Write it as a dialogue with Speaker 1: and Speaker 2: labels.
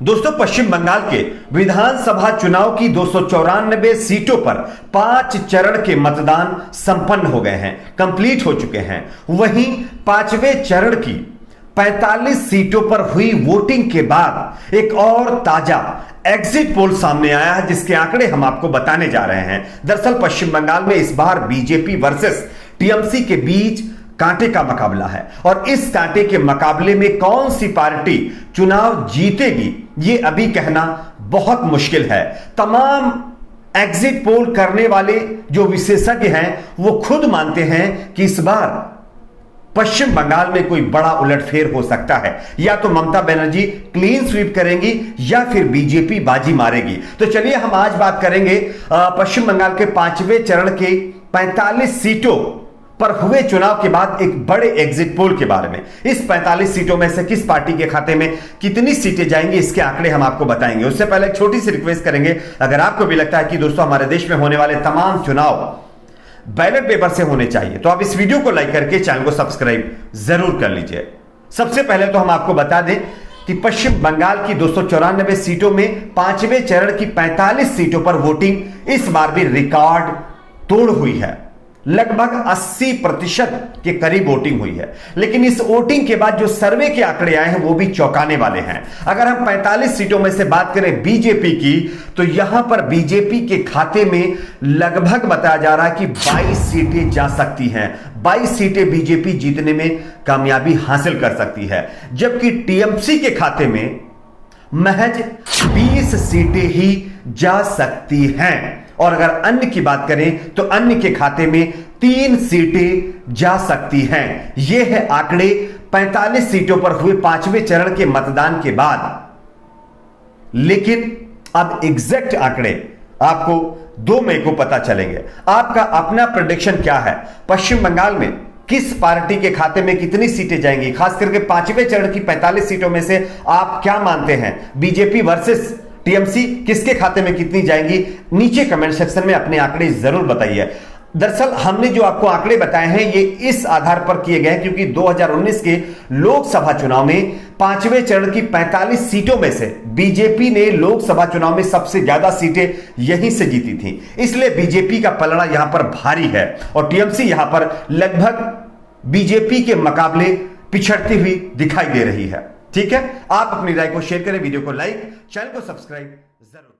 Speaker 1: दोस्तों, पश्चिम बंगाल के विधानसभा चुनाव की 294 सीटों पर 5 चरण के मतदान संपन्न हो गए हैं, कंप्लीट हो चुके हैं। वहीं 5वें चरण की 45 सीटों पर हुई वोटिंग के बाद एक और ताजा एग्जिट पोल सामने आया है, जिसके आंकड़े हम आपको बताने जा रहे हैं। दरअसल पश्चिम बंगाल में इस बार बीजेपी वर्सेस टीएमसी के बीच कांटे का मुकाबला है और इस कांटे के मुकाबले में कौन सी पार्टी चुनाव जीतेगी, यह अभी कहना बहुत मुश्किल है। तमाम एग्जिट पोल करने वाले जो विशेषज्ञ हैं वो खुद मानते हैं कि इस बार पश्चिम बंगाल में कोई बड़ा उलटफेर हो सकता है। या तो ममता बनर्जी क्लीन स्वीप करेंगी या फिर बीजेपी बाजी मारेगी। तो चलिए हम आज बात करेंगे पश्चिम बंगाल के 5वें चरण के 45 सीटों पर हुए चुनाव के बाद एक बड़े एग्जिट पोल के बारे में। इस 45 सीटों में से किस पार्टी के खाते में कितनी सीटें जाएंगी, इसके आंकड़े हम आपको बताएंगे। उससे पहले एक छोटी सी रिक्वेस्ट करेंगे, अगर आपको भी लगता है कि दोस्तों हमारे देश में होने वाले तमाम चुनाव बैलेट पेपर से होने चाहिए, तो आप इस वीडियो को लाइक करके चैनल को सब्सक्राइब जरूर कर लीजिए। सबसे पहले तो हम आपको बता दें कि पश्चिम बंगाल की 294 सीटों में 5वें चरण की 45 सीटों पर वोटिंग इस बार भी रिकॉर्ड तोड़ हुई है। लगभग 80% के करीब वोटिंग हुई है। लेकिन इस वोटिंग के बाद जो सर्वे के आंकड़े आए हैं वो भी चौंकाने वाले हैं। अगर हम 45 सीटों में से बात करें बीजेपी की, तो यहां पर बीजेपी के खाते में लगभग बताया जा रहा है कि 22 सीटें जा सकती हैं। 22 सीटें बीजेपी जीतने में कामयाबी हासिल कर सकती है, जबकि टीएमसी के खाते में महज 20 सीटें ही जा सकती हैं। और अगर अन्य की बात करें तो अन्य के खाते में 3 सीटें जा सकती हैं। यह है आंकड़े 45 सीटों पर हुए 5वें चरण के मतदान के बाद। लेकिन अब एग्जैक्ट आंकड़े आपको 2 मई को पता चलेंगे। आपका अपना प्रेडिक्शन क्या है? पश्चिम बंगाल में किस पार्टी के खाते में कितनी सीटें जाएंगी? खास करके 5वें चरण की 45 सीटों में से आप क्या मानते हैं? बीजेपी वर्सेस टीएमसी किसके खाते में कितनी जाएंगी? नीचे कमेंट सेक्शन में अपने आंकड़े जरूर बताइए। दरअसल हमने जो आपको आंकड़े बताए हैं ये इस आधार पर किए गए हैं क्योंकि 2019 के लोकसभा चुनाव में 5वें चरण की 45 सीटों में से बीजेपी ने लोकसभा चुनाव में सबसे ज्यादा सीटें यहीं से जीती थी। इसलिए बीजेपी का पलड़ा यहां पर भारी है और टीएमसी यहां पर लगभग बीजेपी के मुकाबले पिछड़ती हुई दिखाई दे रही है। ठीक है, आप अपनी राय को शेयर करें, वीडियो को लाइक, चैनल को सब्सक्राइब जरूर।